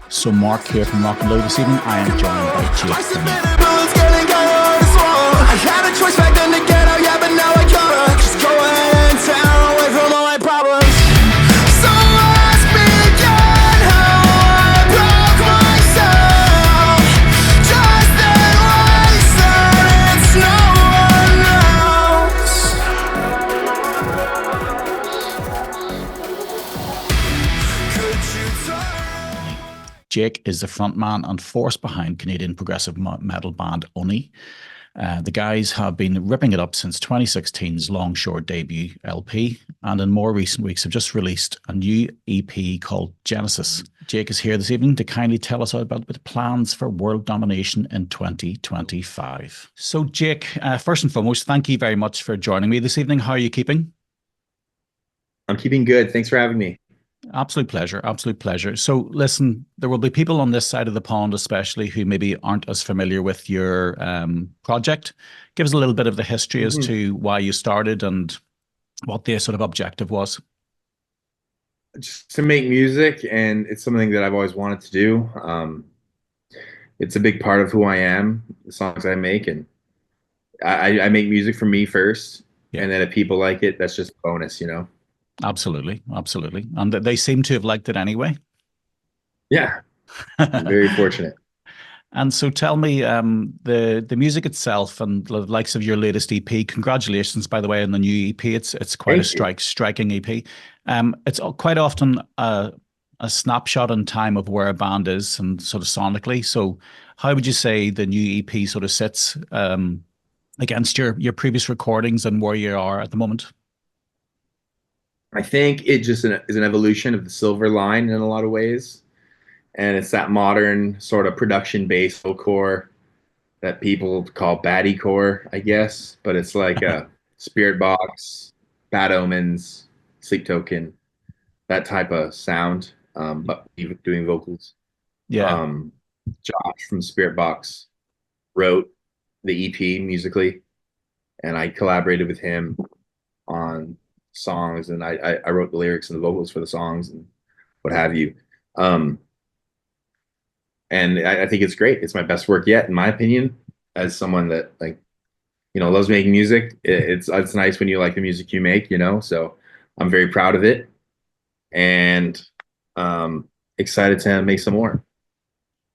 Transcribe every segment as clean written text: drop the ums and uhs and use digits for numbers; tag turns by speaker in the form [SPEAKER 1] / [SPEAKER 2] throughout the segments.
[SPEAKER 1] So Mark here from Rock and Low this evening. I am joined by Jake Oni.
[SPEAKER 2] I had a choice back then to get out, yeah, but now I gotta just go ahead and tear away from all my problems. So ask me again how I broke myself. Just then wasted, it's no one else. Could you turn?
[SPEAKER 1] Jake is the frontman and force behind Canadian progressive metal band Oni. The guys have been ripping it up since 2016's Longshore debut LP, and in more recent weeks have just released a new EP called Genesis. Jake is here this evening to kindly tell us about the plans for world domination in 2025. So Jake, first and foremost, thank you very much for joining me this evening. How are you keeping?
[SPEAKER 3] I'm keeping good. Thanks for having me.
[SPEAKER 1] Absolute pleasure. Absolute pleasure. So listen, there will be people on this side of the pond, especially who maybe aren't as familiar with your project. Give us a little bit of the history as to why you started and what the sort of objective was.
[SPEAKER 3] Just to make music, and it's something that I've always wanted to do. It's a big part of who I am, the songs I make, and I make music for me first, and then if people like it, that's just a bonus, you know?
[SPEAKER 1] Absolutely, absolutely. And they seem to have liked it anyway.
[SPEAKER 3] Yeah, I'm very fortunate.
[SPEAKER 1] And so tell me, the music itself and the likes of your latest EP, congratulations, by the way, on the new EP. It's quite striking EP. It's quite often a snapshot in time of where a band is and sort of sonically. So how would you say the new EP sort of sits against your previous recordings and where you are at the moment?
[SPEAKER 3] I think it just is an evolution of the Silver Line in a lot of ways. And it's that modern sort of production-based core that people call baddie core, I guess. But it's like a Spiritbox, Bad Omens, Sleep Token, that type of sound, but doing vocals.
[SPEAKER 1] Yeah.
[SPEAKER 3] Josh from Spiritbox wrote the EP musically, and I collaborated with him on songs, and I wrote the lyrics and the vocals for the songs and what have you. And I think it's great. It's my best work yet, in my opinion, as someone that loves making music. It's nice when you like the music you make, so I'm very proud of it and excited to make some more.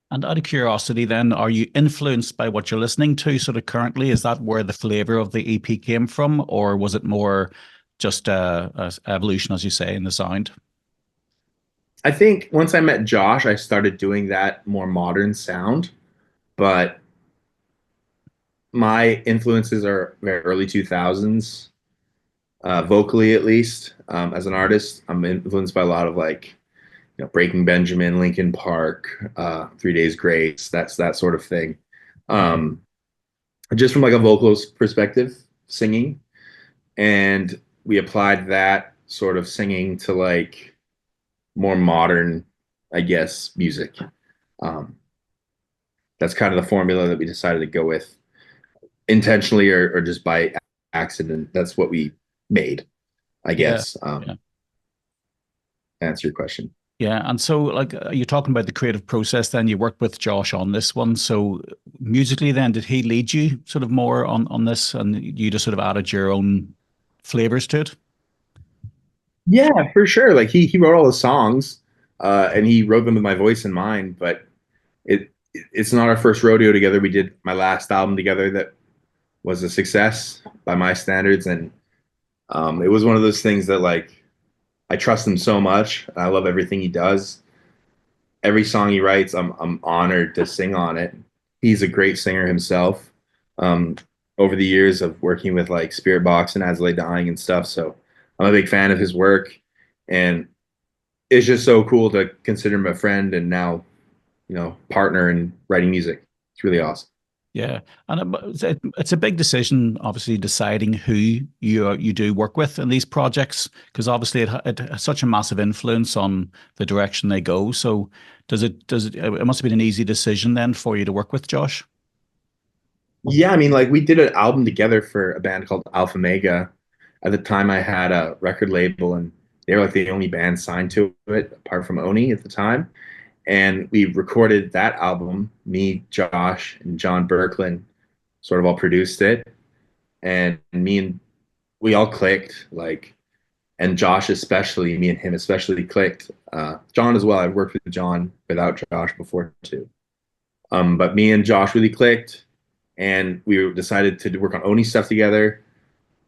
[SPEAKER 1] And out of curiosity then, are you influenced by what you're listening to sort of currently? Is that where the flavor of the EP came from, or was it more just a evolution, as you say, in the sound?
[SPEAKER 3] I think once I met Josh, I started doing that more modern sound, but my influences are very early 2000s, vocally at least. As an artist, I'm influenced by a lot of Breaking Benjamin, Linkin Park, 3 Days Grace, that's that sort of thing. Just from a vocals perspective, singing, and we applied that sort of singing to more modern, I guess, music. That's kind of the formula that we decided to go with, intentionally or just by accident. That's what we made, I guess. To answer your question.
[SPEAKER 1] Yeah, and so you're talking about the creative process then, you worked with Josh on this one. So musically then, did he lead you sort of more on this, and you just sort of added your own flavors to it?
[SPEAKER 3] Yeah, for sure. He wrote all the songs, and he wrote them with my voice in mind, but it's not our first rodeo together. We did my last album together that was a success by my standards, and it was one of those things that I trust him so much. I love everything he does. Every song he writes, I'm honored to sing on it. He's a great singer himself. Over the years of working with Spiritbox and As I Lay Dying and stuff, so I'm a big fan of his work, and it's just so cool to consider him a friend and now, partner in writing music. It's really awesome.
[SPEAKER 1] Yeah, and it's a big decision, obviously, deciding who you do work with in these projects, because obviously it has such a massive influence on the direction they go. So it must have been an easy decision then for you to work with Josh?
[SPEAKER 3] Yeah, I mean, we did an album together for a band called Alpha Mega. At the time, I had a record label, and they were the only band signed to it apart from Oni at the time. and we recorded that album. Me, Josh, and John Berkland sort of all produced it, and we all clicked, like, and Josh especially, me and him especially clicked. John as well. I've worked with John without Josh before too. But me and Josh really clicked, and we decided to work on Oni stuff together.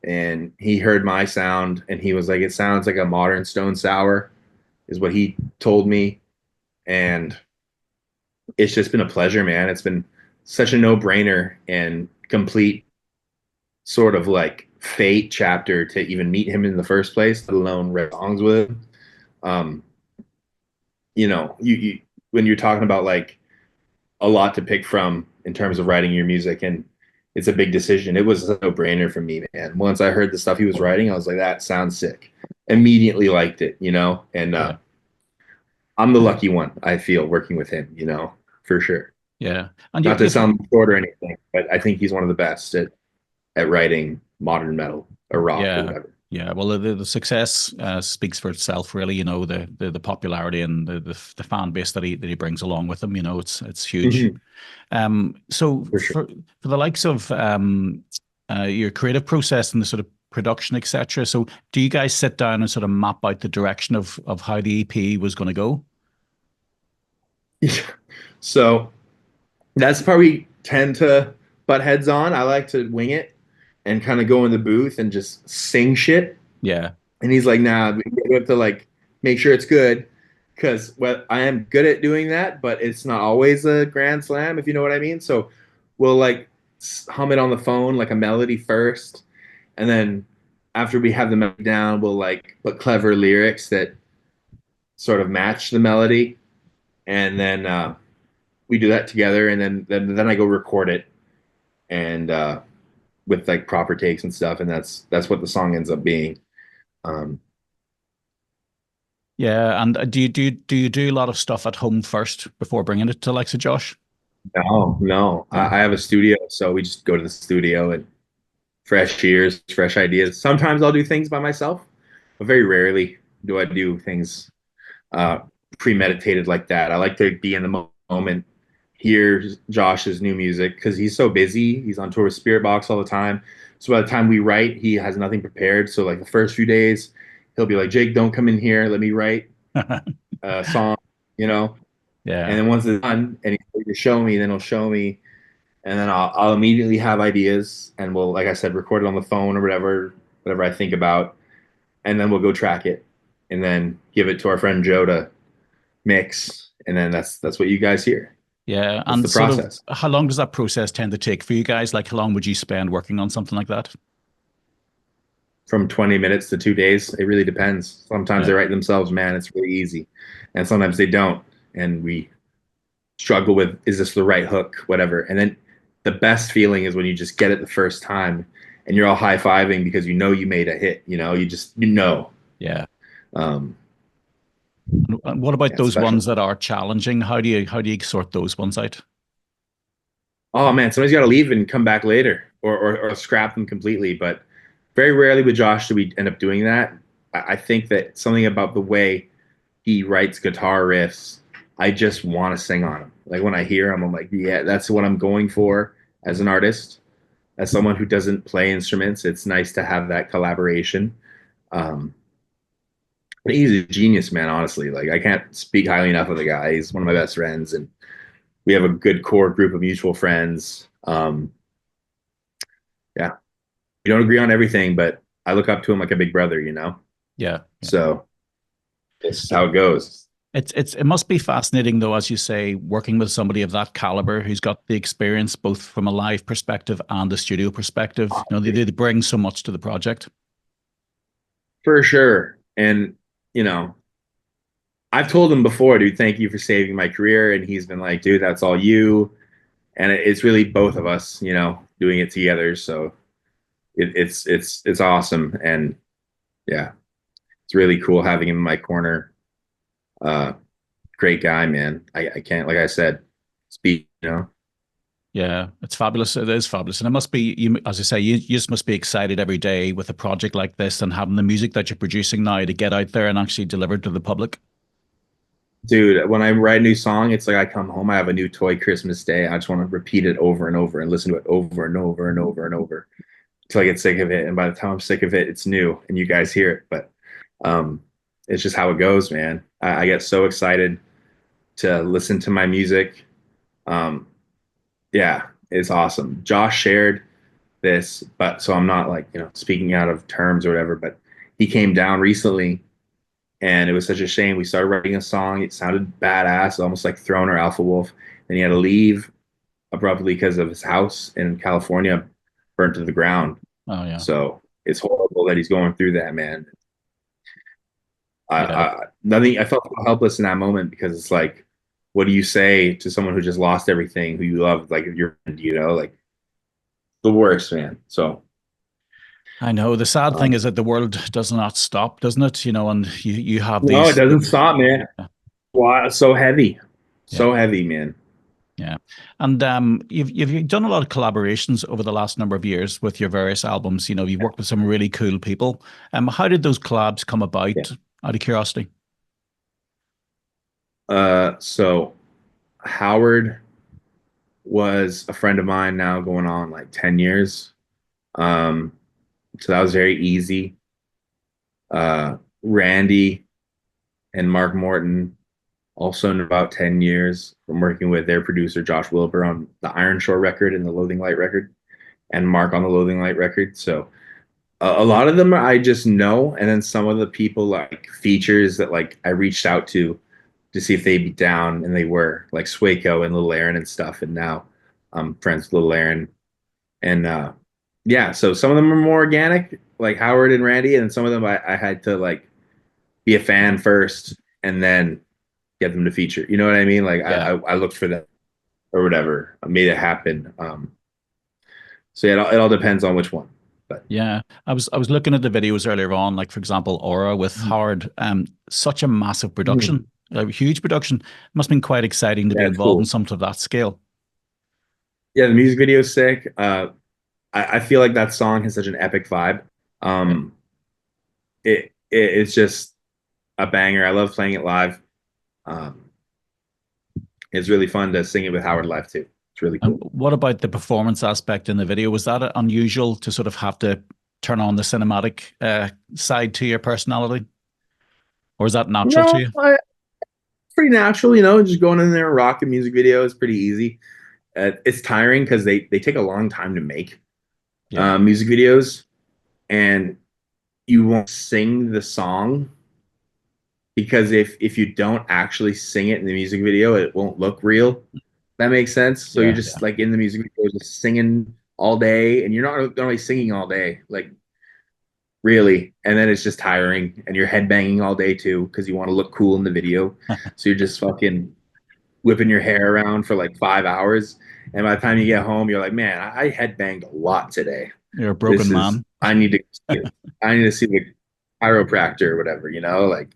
[SPEAKER 3] And he heard my sound, and he was like, "It sounds like a modern Stone Sour," is what he told me. And it's just been a pleasure, man. It's been such a no-brainer and complete sort of like fate chapter to even meet him in the first place, let alone write songs with him. You when you're talking about like a lot to pick from in terms of writing your music, and it's a big decision. It was a no-brainer for me, man. Once I heard the stuff he was writing, I was like, that sounds sick. Immediately liked it, and I'm the lucky one, I feel, working with him, for sure.
[SPEAKER 1] Yeah.
[SPEAKER 3] And not to sound short or anything, but I think he's one of the best at writing modern metal or rock or whatever.
[SPEAKER 1] Yeah, well, the success speaks for itself, really. The popularity and the fan base that he brings along with him. It's huge. So for the likes of your creative process and the sort of production, etc. So do you guys sit down and sort of map out the direction of how the EP was going to go?
[SPEAKER 3] Yeah. So that's the part we tend to butt heads on. I like to wing it and kind of go in the booth and just sing shit.
[SPEAKER 1] Yeah.
[SPEAKER 3] And he's like, nah, we have to like make sure it's good, because I am good at doing that, but it's not always a grand slam, if you know what I mean. So we'll like hum it on the phone, like a melody first. And then after we have the melody down, we'll like put clever lyrics that sort of match the melody. And then we do that together. And then I go record it, and with like proper takes and stuff, and that's what the song ends up being.
[SPEAKER 1] Yeah, and do you do a lot of stuff at home first before bringing it to Alexa, Josh?
[SPEAKER 3] No. I have a studio, so we just go to the studio and fresh ears, fresh ideas. Sometimes I'll do things by myself, but very rarely do I do things premeditated like that. I like to be in the moment, hear Josh's new music, because he's so busy. He's on tour with Spiritbox all the time. So by the time we write, he has nothing prepared. So like the first few days, he'll be like, "Jake, don't come in here. Let me write a song," Yeah. And then once it's done and he'll show me, then he'll show me. And then I'll immediately have ideas, and we'll, like I said, record it on the phone or whatever I think about. And then we'll go track it and then give it to our friend Joe to mix. And then that's what you guys hear.
[SPEAKER 1] Yeah.
[SPEAKER 3] That's
[SPEAKER 1] and
[SPEAKER 3] the process.
[SPEAKER 1] How long does that process tend to take for you guys? Like, how long would you spend working on something like that?
[SPEAKER 3] From 20 minutes to 2 days. It really depends. Sometimes they write themselves, man, it's really easy. And sometimes they don't. And we struggle with, is this the right hook, whatever. And then the best feeling is when you just get it the first time and you're all high-fiving because you made a hit. Yeah.
[SPEAKER 1] What about those ones that are challenging? How do you sort those ones out?
[SPEAKER 3] Oh man, somebody's got to leave and come back later, or scrap them completely. But very rarely with Josh do we end up doing that. I think that something about the way he writes guitar riffs, I just want to sing on them. Like when I hear them, I'm like, yeah, that's what I'm going for as an artist. As someone who doesn't play instruments, it's nice to have that collaboration. He's a genius, man, honestly. Like, I can't speak highly enough of the guy. He's one of my best friends, and we have a good core group of mutual friends. Yeah. We don't agree on everything, but I look up to him like a big brother,
[SPEAKER 1] Yeah.
[SPEAKER 3] So this is how it goes.
[SPEAKER 1] It must be fascinating, though, as you say, working with somebody of that caliber who's got the experience both from a live perspective and a studio perspective. They bring so much to the project.
[SPEAKER 3] For sure. And I've told him before, dude, thank you for saving my career. And he's been like, dude, that's all you. And it's really both of us, doing it together. So it's awesome. And yeah, it's really cool having him in my corner. Great guy, man. I can't, like I said, speak,
[SPEAKER 1] Yeah, it's fabulous. It is fabulous. And it must be, as I say, you just must be excited every day with a project like this and having the music that you're producing now to get out there and actually deliver to the public.
[SPEAKER 3] Dude, when I write a new song, it's like I come home, I have a new toy Christmas Day. I just want to repeat it over and over and listen to it over and over and over and over until I get sick of it. And by the time I'm sick of it, it's new and you guys hear it. But um, it's just how it goes, man. I get so excited to listen to my music. Um, yeah, it's awesome. Josh shared this, but so I'm not like, speaking out of terms or whatever, but he came down recently and it was such a shame. We started writing a song. It sounded badass, almost like Throne or Alpha Wolf. And he had to leave abruptly because of his house in California burnt to the ground.
[SPEAKER 1] Oh yeah.
[SPEAKER 3] So it's horrible that he's going through that, man.
[SPEAKER 1] Yeah.
[SPEAKER 3] I felt so helpless in that moment because it's like, what do you say to someone who just lost everything, who you love, like your friend, like the worst, man. So
[SPEAKER 1] I know the sad thing is that the world does not stop, doesn't it? And you have
[SPEAKER 3] no, it
[SPEAKER 1] these.
[SPEAKER 3] doesn't stop, man. Wow, it's so heavy,
[SPEAKER 1] Yeah.
[SPEAKER 3] so heavy, man.
[SPEAKER 1] Yeah, and you've done a lot of collaborations over the last number of years with your various albums. You've worked with some really cool people. How did those collabs come about?
[SPEAKER 3] Yeah.
[SPEAKER 1] Out of curiosity.
[SPEAKER 3] So Howard was a friend of mine now going on like 10 years. So that was very easy. Randy and Mark Morton, also in about 10 years from working with their producer, Josh Wilbur, on the Ironshore record and the Loathing Light record, and Mark on the Loathing Light record. So a lot of them I just know. And then some of the people like features that like I reached out to see if they'd be down, and they were, like Swayco and Little Aaron and stuff. And now I'm friends with Little Aaron. And yeah, so some of them are more organic, like Howard and Randy, and some of them I had to like be a fan first and then get them to feature. You know what I mean? Like
[SPEAKER 1] Yeah.
[SPEAKER 3] I looked for them or whatever. I made it happen. So yeah, it all depends on which one. But
[SPEAKER 1] Yeah, I was looking at the videos earlier on, like for example, Aura with Howard. Such a massive production, a huge production. Must have been quite exciting to be
[SPEAKER 3] yeah, it's
[SPEAKER 1] involved
[SPEAKER 3] cool.
[SPEAKER 1] in something of that scale.
[SPEAKER 3] Yeah, the music video is sick. I feel like that song has such an epic vibe.
[SPEAKER 1] Yeah.
[SPEAKER 3] It's just a banger. I love playing it live. Um, it's really fun to sing it with Howard live too. It's really
[SPEAKER 1] And
[SPEAKER 3] cool.
[SPEAKER 1] what about the performance aspect in the video? Was that unusual to sort of have to turn on the cinematic side to your personality, or is that natural to
[SPEAKER 3] No,
[SPEAKER 1] you?
[SPEAKER 3] pretty natural. Just going in there and rocking music video is pretty easy. It's tiring because they take a long time to make
[SPEAKER 1] Yeah.
[SPEAKER 3] music videos, and you won't sing the song because if you don't actually sing it in the music video, it won't look real. That makes sense. So you're
[SPEAKER 1] Yeah.
[SPEAKER 3] just like in the music video, just singing all day, and you're not really singing all day, like really. And then it's just tiring, and you're headbanging all day too because you want to look cool in the video. So you're just fucking whipping your hair around for like 5 hours, and by the time you get home, you're like, man, I headbanged a lot today.
[SPEAKER 1] You're a broken man.
[SPEAKER 3] I need to see the chiropractor or whatever. Like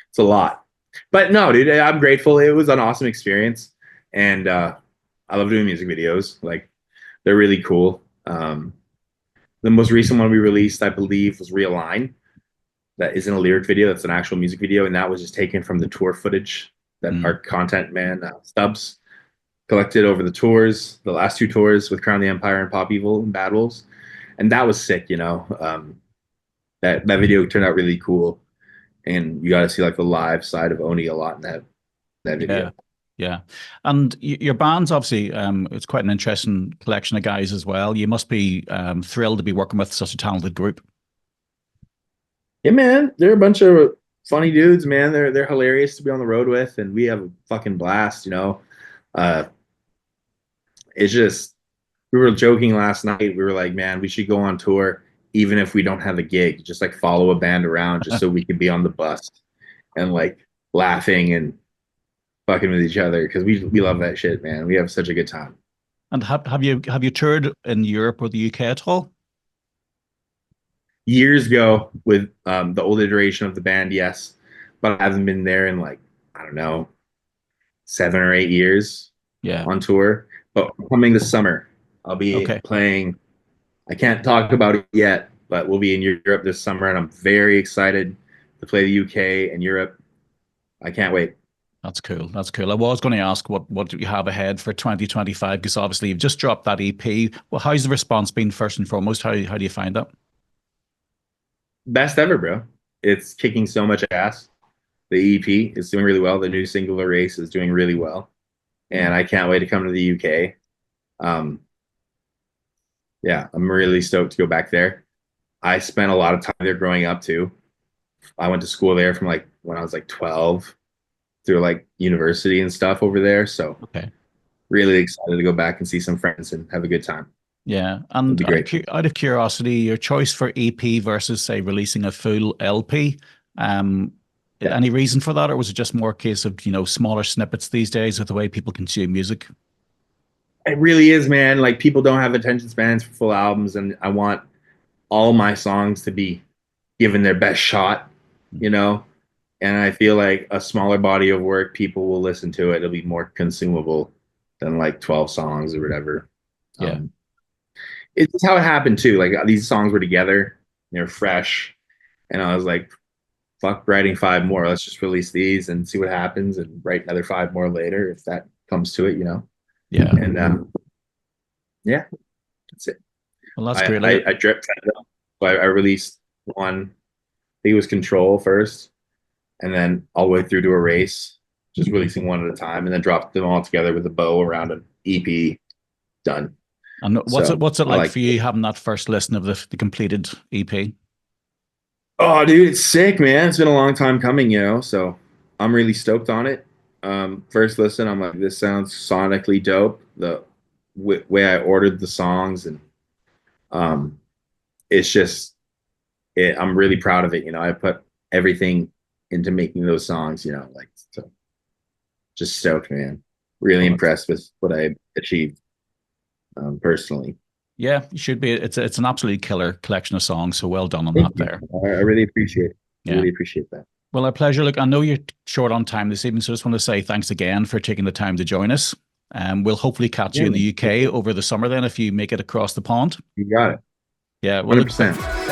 [SPEAKER 3] it's a lot. But no, dude, I'm grateful. It was an awesome experience, and I love doing music videos. Like they're really cool. The most recent one we released, I believe, was Realign. That isn't a lyric video. That's an actual music video, and that was just taken from the tour footage that our content man Stubbs collected over the tours, the last two tours with Crown the Empire and Pop Evil and Bad Wolves, and that was sick. That video turned out really cool, and you got to see like the live side of Oni a lot in that video.
[SPEAKER 1] Yeah. Yeah. And your band's obviously, it's quite an interesting collection of guys as well. You must be thrilled to be working with such a talented group.
[SPEAKER 3] Yeah, man, they're a bunch of funny dudes, man. They're hilarious to be on the road with, and we have a fucking blast. Uh, it's just we were joking last night. We were like, man, we should go on tour even if we don't have a gig. Just like follow a band around, just so we can be on the bus and like laughing and fucking with each other because we love that shit, man. We have such a good time.
[SPEAKER 1] And have you toured in Europe or the UK at all?
[SPEAKER 3] Years ago with the old iteration of the band, yes, but I haven't been there in like I don't know 7 or 8 years
[SPEAKER 1] Yeah.
[SPEAKER 3] on tour. But coming this summer, I'll be
[SPEAKER 1] Okay.
[SPEAKER 3] playing. I can't talk about it yet, but we'll be in Europe this summer, and I'm very excited to play the UK and Europe. I can't wait.
[SPEAKER 1] That's cool. That's cool. I was going to ask what do you have ahead for 2025? Because obviously you've just dropped that EP. Well, how's the response been first and foremost? How do you find that?
[SPEAKER 3] Best ever, bro. It's kicking so much ass. The EP is doing really well. The new single Erase is doing really well. And I can't wait to come to the UK. Yeah, I'm really stoked to go back there. I spent a lot of time there growing up too. I went to school there from like when I was like 12 through like university and stuff over there. So
[SPEAKER 1] Okay.
[SPEAKER 3] really excited to go back and see some friends and have a good time.
[SPEAKER 1] Yeah. And
[SPEAKER 3] It'd be great.
[SPEAKER 1] out of curiosity, your choice for EP versus, say, releasing a full LP,
[SPEAKER 3] Yeah.
[SPEAKER 1] any reason for that? Or was it just more a case of, smaller snippets these days with the way people consume music?
[SPEAKER 3] It really is, man. Like people don't have attention spans for full albums, and I want all my songs to be given their best shot, you know? And I feel like a smaller body of work, people will listen to it. It'll be more consumable than like 12 songs or whatever.
[SPEAKER 1] Yeah.
[SPEAKER 3] It's how it happened too. Like these songs were together, they're fresh. And I was like, fuck writing 5 more. Let's just release these and see what happens and write another 5 more later if that comes to it, you know?
[SPEAKER 1] Yeah.
[SPEAKER 3] And yeah, that's it.
[SPEAKER 1] Well, that's
[SPEAKER 3] I,
[SPEAKER 1] great.
[SPEAKER 3] I drip fed them. So I released one, I think it was Control first, and then all the way through to Erase, just releasing one at a time, and then dropped them all together with a bow around an EP. Done.
[SPEAKER 1] And what's
[SPEAKER 3] So,
[SPEAKER 1] it
[SPEAKER 3] I
[SPEAKER 1] like for you having that first listen of the completed EP?
[SPEAKER 3] Oh, dude, it's sick, man. It's been a long time coming, you know. So I'm really stoked on it. First listen, I'm like, this sounds sonically dope. The way I ordered the songs, and it's just, I'm really proud of it. You know, I put everything into making those songs. You know, like, so just stoked, man. Really impressed with what I achieved personally.
[SPEAKER 1] Yeah, you should be. It's an absolutely killer collection of songs. So well done on that there.
[SPEAKER 3] I really appreciate it.
[SPEAKER 1] Yeah.
[SPEAKER 3] Really appreciate that.
[SPEAKER 1] Well, a pleasure. Look, I know you're short on time this evening, so I just want to say thanks again for taking the time to join us. We'll hopefully catch you in the UK over the summer then if you make it across the pond.
[SPEAKER 3] You got it.
[SPEAKER 1] Yeah, well,
[SPEAKER 3] 100%.